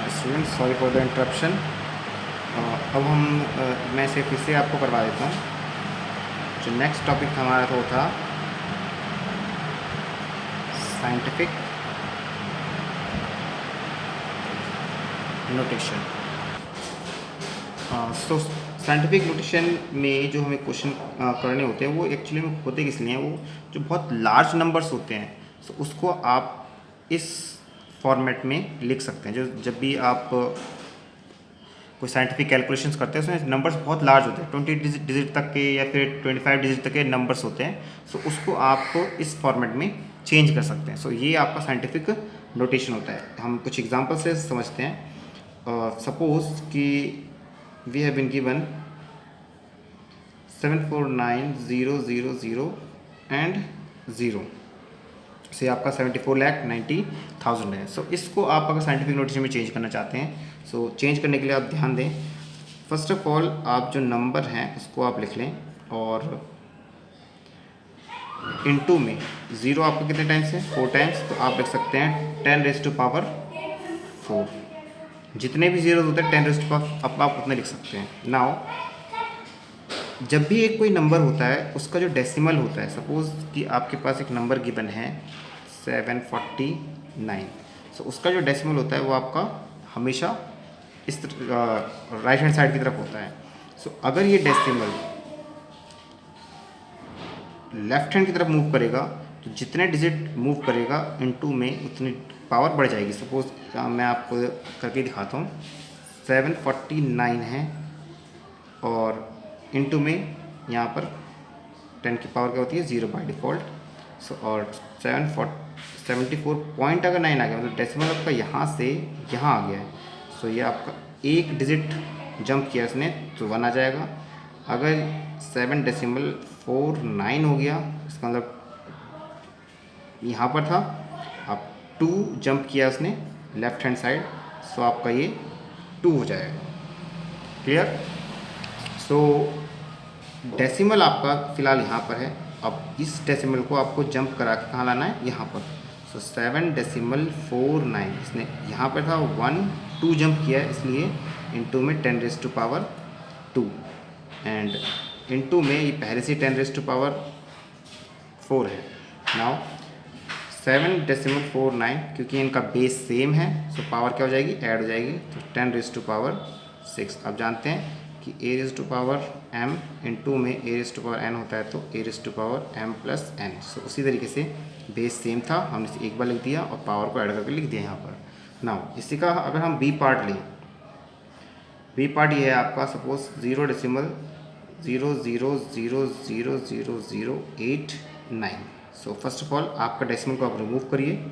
Student, sorry for the interruption. अब मैं इसे फिर से आपको करवा देता हूँ। जो नेक्स्ट टॉपिक हमारा वो था साइंटिफिक नोटेशन। सो साइंटिफिक नोटेशन में जो हमें क्वेश्चन करने होते हैं वो एक्चुअली में होते किस लिए हैं, वो जो बहुत लार्ज नंबर्स होते हैं सो उसको आप इस फॉर्मेट में लिख सकते हैं। जो जब भी आप कोई साइंटिफिक कैलकुलेशंस करते हैं उसमें नंबर्स बहुत लार्ज होते हैं, 20 डिजिट तक के या फिर 25 डिजिट तक के नंबर्स होते हैं। सो उसको आप इस फॉर्मेट में चेंज कर सकते हैं। सो ये आपका साइंटिफिक नोटेशन होता है। हम कुछ एग्जांपल से समझते हैं। सपोज कि we have been given 749,000 and 0 से आपका 74,90,000 है। सो इसको आप अगर साइंटिफिक नोटेशन में चेंज करना चाहते हैं, सो चेंज करने के लिए आप ध्यान दें। फर्स्ट ऑफ ऑल आप जो नंबर हैं उसको आप लिख लें और इनटू में ज़ीरो आपको कितने टाइम्स है, 4 टाइम्स, तो आप लिख सकते हैं 10⁻⁴। जितने भी जीरो होते हैं 10⁻⁴ आप उतने लिख सकते हैं। नाउ जब भी एक कोई नंबर होता है उसका जो डेसिमल होता है, सपोज कि आपके पास एक नंबर गिवन है 749, सो उसका जो डेसिमल होता है वो आपका हमेशा इस राइट हैंड साइड की तरफ होता है। सो अगर ये डेसिमल लेफ्ट हैंड की तरफ मूव करेगा तो जितने डिजिट मूव करेगा इनटू में उतनी पावर बढ़ जाएगी। सपोज मैं आपको करके दिखाता हूँ। 749 है और इनटू में यहाँ पर 10 की पावर क्या होती है, 0 बाय डिफ़ॉल्ट। सो और 74 पॉइंट अगर 9 आ गया, मतलब डेसिमल आपका यहाँ से यहाँ आ गया है, सो ये आपका एक डिजिट जंप किया इसने तो 1 आ जाएगा। अगर 7.49 हो गया इसका मतलब यहाँ पर था, अब 2 जंप किया उसने लेफ्ट हैंड साइड, सो आपका ये 2 हो जाएगा। क्लियर? सो डेसिमल आपका फ़िलहाल यहाँ पर है। अब इस डेसिमल को आपको जंप करा के कहाँ लाना है, यहाँ पर। सो 7.49 इसने यहाँ पर था 1 2 जंप किया है, इसलिए इनटू में 10⁻² एंड इनटू में ये पहले से 10⁻⁴ है। नाउ 7.49 क्योंकि इनका बेस सेम है, सो पावर क्या हो जाएगी, ऐड हो जाएगी, तो 10⁻⁶। आप जानते हैं कि a⁻m इनटू में a⁻n होता है, तो a⁻m+n। सो उसी तरीके से बेस सेम था, हमने इसे एक बार लिख दिया और पावर को ऐड करके लिख दिया यहाँ पर। नाउ इसी का अगर हम बी पार्ट लें, बी पार्ट ये है आपका, suppose 0.00000089। So first of all आपका डेसिमल को आप रिमूव करिए।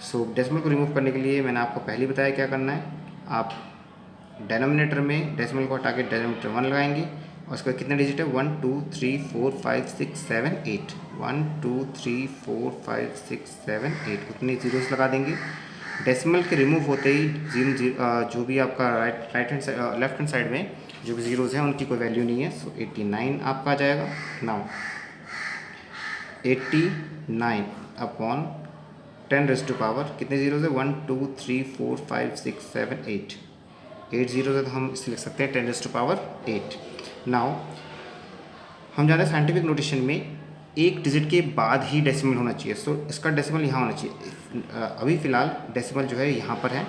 सो डेसिमल को रिमूव करने के लिए मैंने आपको पहले बताया क्या करना है। आप डेनोमिनेटर में डेसिमल को हटा के डेनोमिनेटर 1 लगाएंगे और उसके बाद कितने डिजिट है, 1 2 3 4 5 6 7 8, 1 2 3 4 5 6 7 8 उतने जीरोस लगा देंगे। डेसिमल के रिमूव होते ही जो भी आपका right hand side left hand side में जो भी जीरोस हैं उनकी कोई वैल्यू नहीं है, सो 89 आपका आ जाएगा। नाउ 89 अपॉन 10⁻, कितने जीरोस है, 1 2 3 4 5 6 7 8 जीरो है, तो हम इसे लिख सकते हैं 10⁸। नाउ हम जानते हैं साइंटिफिक नोटेशन में एक डिजिट के बाद ही डेसिमल होना चाहिए। सो इसका डेसिमल यहाँ होना चाहिए। अभी फ़िलहाल डेसिमल जो है यहाँ पर है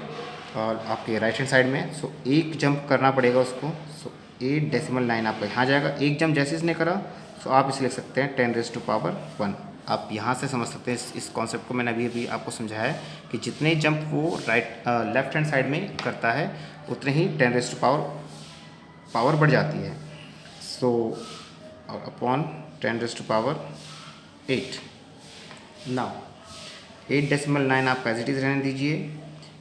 और आपके राइट हैंड साइड में, सो एक जंप करना पड़ेगा उसको। सो 8.9 आपका यहाँ जाएगा। एक जंप जैसे इसने करा, सो आप इसे लिख सकते हैं 10⁻⁴। आप यहाँ से समझ सकते हैं इस कॉन्सेप्ट को। मैंने अभी आपको समझाया है कि जितने जंप वो लेफ्ट हैंड साइड में करता है उतने ही 10⁻⁴ पावर बढ़ जाती है। So upon 10⁻⁸। नाउ 8.9 आप एज इट इज़ रहने दीजिए,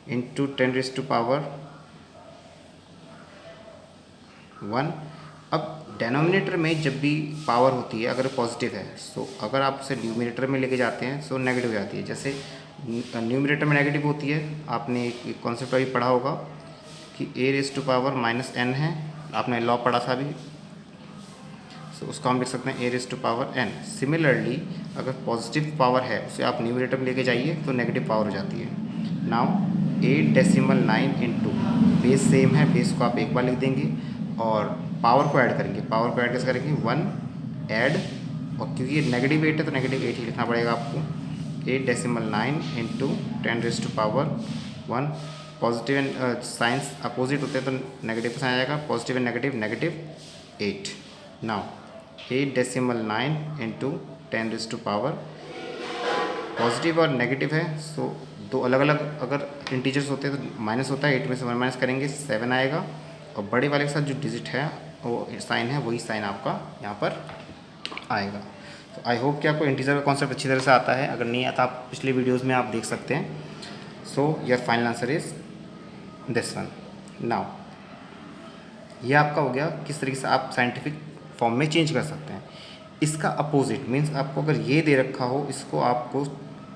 इंटू 10⁻⁴। अब डेनोमिनेटर में जब भी पावर होती है अगर पॉजिटिव है, सो अगर आप उसे न्यूमिनेटर में लेके जाते हैं सो नेगेटिव हो जाती है। जैसे न्यूमिनेटर में नेगेटिव होती है, आपने एक कॉन्सेप्ट अभी पढ़ा होगा कि a⁻−n है, आपने लॉ पढ़ा था अभी, सो उसको हम लिख सकते हैं a⁻n। सिमिलरली अगर पॉजिटिव पावर है उसे आप न्यूमिनेटर में लेके जाइए तो नेगेटिव पावर हो जाती है। नाउ 8.9 इंटू, बेस सेम है, बेस को आप एक बार लिख देंगे और पावर को ऐड करेंगे। पावर को ऐड कैसे करेंगे, 1 ऐड, और क्योंकि ये नेगेटिव 8 है तो नेगेटिव 8 ही लिखना पड़ेगा आपको। 8.9 into 10⁻1। Positive and science opposite होते हैं तो नेगेटिव का साइन आएगा, positive and negative 8। Now 8.9 into 10⁻, positive और नेगेटिव है, सो दो अलग अलग अगर इंटीजर्स होते हैं तो माइनस होता है, 8 में से 1 माइनस करेंगे 7 आएगा, और बड़े वाले के साथ जो डिजिट है वो साइन है, वही साइन आपका यहाँ पर आएगा। तो आई होप कि आपको इंटीजर का कॉन्सेप्ट अच्छी तरह से आता है। अगर नहीं आता आप पिछले वीडियोज़ में आप देख सकते हैं। So your final answer is this one. Now ये आपका हो गया किस तरीके से आप साइंटिफिक फॉर्म में चेंज कर सकते हैं। इसका अपोजिट मीन्स आपको अगर ये दे रखा हो, इसको आपको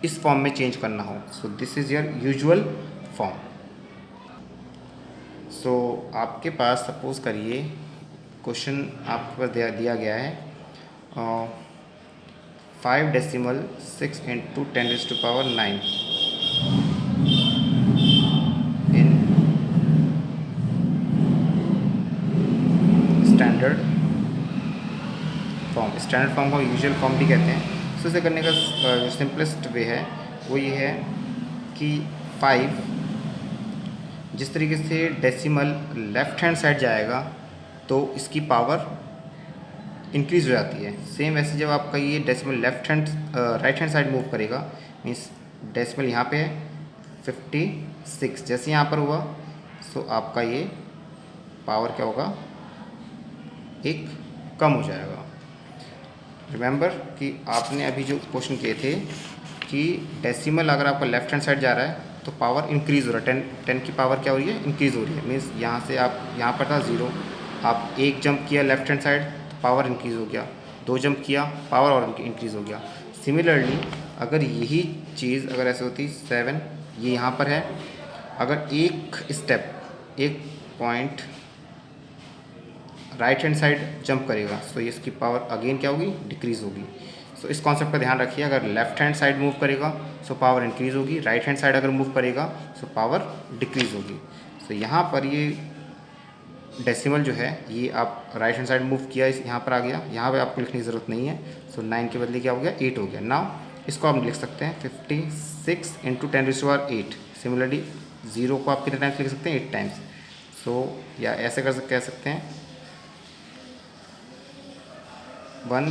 इस फॉर्म में चेंज करना हो, so this is your usual form. So आपके पास सपोज करिए क्वेश्चन आपको दिया गया है 5.6 into 10⁻9 in standard form. Standard form को यूजुअल फॉर्म भी कहते हैं। सो इसे करने का जो सिंपलेस्ट वे है वो ये है कि 5 जिस तरीके से डेसिमल लेफ़्ट हैंड साइड जाएगा तो इसकी पावर इंक्रीज़ हो जाती है। सेम वैसे जब आपका ये decimal right hand side move करेगा, मीन्स डेसिमल यहाँ पे है 56, जैसे यहाँ पर हुआ सो आपका ये पावर क्या होगा, एक कम हो जाएगा। रिमेंबर कि आपने अभी जो क्वेश्चन किए थे कि डेसिमल अगर आपका लेफ़्ट हैंड साइड जा रहा है तो पावर इंक्रीज़ हो रहा है, 10 की पावर क्या हो रही है, इंक्रीज़ हो रही है। मीन्स यहाँ से आप यहाँ पर था 0, आप एक जंप किया लेफ़्ट हैंड साइड तो पावर इंक्रीज़ हो गया, 2 जंप किया पावर और इंक्रीज़ हो गया। सिमिलरली अगर यही चीज़ अगर ऐसे होती 7, ये यहाँ पर है, अगर एक स्टेप एक point right hand side jump करेगा तो ये इसकी पावर अगेन क्या होगी, डिक्रीज़ होगी। सो इस कॉन्सेप्ट का ध्यान रखिए, अगर लेफ्ट हैंड साइड मूव करेगा सो पावर इंक्रीज़ होगी, राइट हैंड साइड अगर मूव करेगा सो पावर डिक्रीज़ होगी। सो यहाँ पर ये डेसिमल जो है ये आप राइट हैंड साइड मूव किया, इस यहाँ पर आ गया, यहाँ पे आपको लिखने की ज़रूरत नहीं है। सो 9 के बदले क्या हो गया, 8 हो गया। नाउ इसको आप लिख सकते हैं 56 इंटू 10⁻8। सिमिलरली 0 को आप कितने टाइम्स लिख सकते हैं, 8 टाइम्स। सो या ऐसे कह सकते हैं 1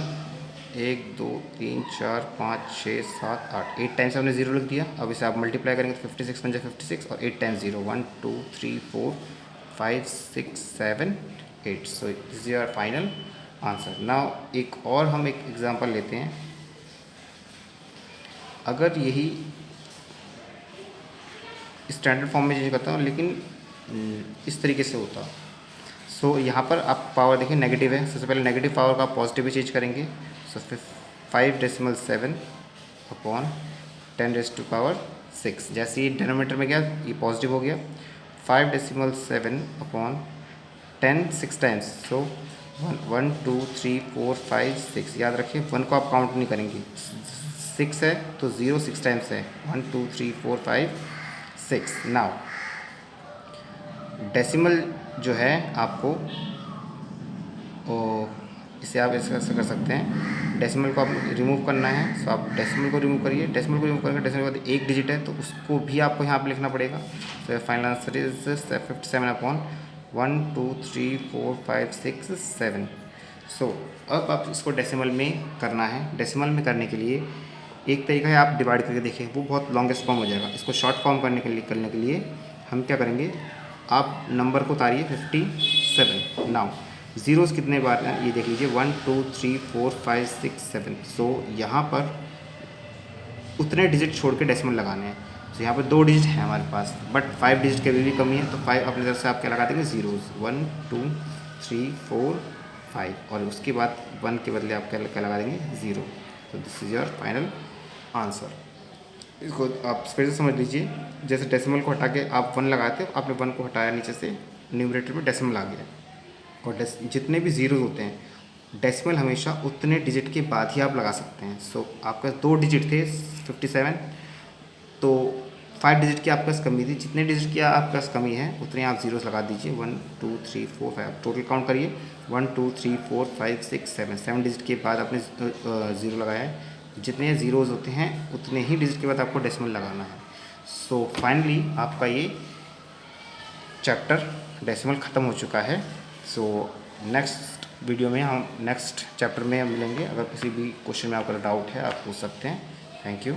1 2 3 4 5 6 7 8, 8 टाइम्स हमने 0 लिख दिया। अब इसे आप मल्टीप्लाई करेंगे तो 56 बन जाए 56, और 8 times 0 1 2 3 4 5 6 7 8। So this is your final answer. Now एक और हम एक एग्जांपल लेते हैं। अगर यही स्टैंडर्ड फॉर्म में चेंज करता हूँ लेकिन इस तरीके से होता, सो यहाँ पर आप पावर देखिए नेगेटिव है, सबसे पहले नेगेटिव पावर का आप पॉजिटिव में चेंज करेंगे। सो 5.7 अपॉन 10⁻6, जैसे ये डिनोमिनेटर में गया ये पॉजिटिव हो गया। 5.7 अपॉन 10 6 टाइम्स, सो 1 2 3 4 5 6। याद रखिए 1 को आप काउंट नहीं करेंगे, 6 है तो 0 6 टाइम्स है, 1 2 3 4 5 6। नाउ डेसिमल जो है आपको इसे आप ऐसे कर सकते हैं, डेसिमल को आप रिमूव करना है। सो आप डेसिमल को रिमूव करिए, डेसिमल को रिमूव करेंगे, डेसिमल के बाद एक डिजिट है तो उसको भी आपको यहाँ पे लिखना पड़ेगा। So final answer is 57 upon 1 2 3 4 5 6 7। सो अब आप इसको डेसिमल में करना है। डेसिमल में करने के लिए एक तरीका है, आप डिवाइड करके देखें, वो बहुत लॉन्गेस्ट फॉर्म हो जाएगा। इसको शॉर्ट फॉर्म करने के लिए हम क्या करेंगे, आप नंबर को उतारिए 57। नाउ ज़ीरोज़ कितने बार हैं ये देख लीजिए, 1 2 3 4 5 6 7। सो यहाँ पर उतने डिजिट छोड़ के डेसिमल लगाने हैं। तो यहाँ पर 2 डिजिट हैं हमारे पास, बट 5 डिजिट की भी कमी है, तो 5 अपनी तरफ से आप क्या लगा देंगे, ज़ीरोज़ 1 2 3 4 5, और उसके बाद 1 के बदले आप क्या लगा देंगे, 0। तो this is your final answer. इसको आप फिर से समझ लीजिए, जैसे डेसिमल को हटा के आप 1 लगाते हो, आपने 1 को हटाया नीचे से, न्यूमरेटर में डेसिमल आ गया, और जितने भी ज़ीरोज़ होते हैं डेसिमल हमेशा उतने डिजिट के बाद ही आप लगा सकते हैं। सो आपका 2 डिजिट थे 57, तो 5 डिजिट की आपके पास कमी थी, जितने डिजिट की आपके पास कमी है उतने आप जीरोस लगा दीजिए। 1 2 3 4 5, टोटल काउंट करिए 1 2 3 4 5 6 7 डिजिट के बाद आपने ज़ीरो लगाया है। जितने ज़ीरोज़ होते हैं उतने ही डिजिट के बाद आपको डेसिमल लगाना है। सो फाइनली आपका ये चैप्टर डेसिमल ख़त्म हो चुका है। सो नेक्स्ट वीडियो में हम नेक्स्ट चैप्टर में मिलेंगे। अगर किसी भी क्वेश्चन में आपका डाउट है आप पूछ सकते हैं। Thank you.